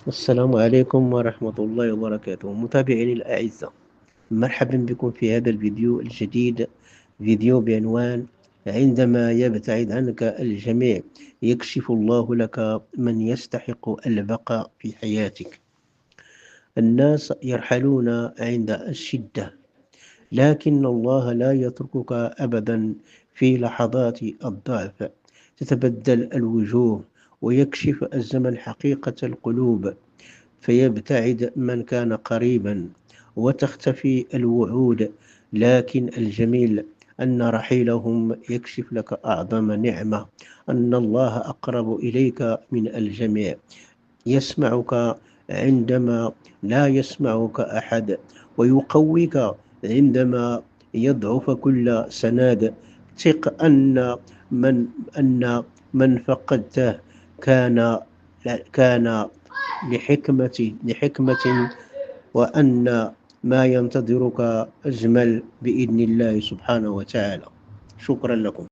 السلام عليكم ورحمة الله وبركاته متابعيني الأعزاء. مرحبا بكم في هذا الفيديو الجديد، فيديو بعنوان: عندما يبتعد عنك الجميع يكشف الله لك من يستحق البقاء في حياتك. الناس يرحلون عند الشدة، لكن الله لا يتركك أبدا. في لحظات الضعف تتبدل الوجوه ويكشف الزمن حقيقة القلوب، فيبتعد من كان قريبا وتختفي الوعود. لكن الجميل أن رحيلهم يكشف لك أعظم نعمة: أن الله أقرب إليك من الجميع، يسمعك عندما لا يسمعك أحد، ويقويك عندما يضعف كل سناد. ثق من أن من فقدته كان كان لحكمة، وأن ما ينتظرك أجمل بإذن الله سبحانه وتعالى. شكرا لكم.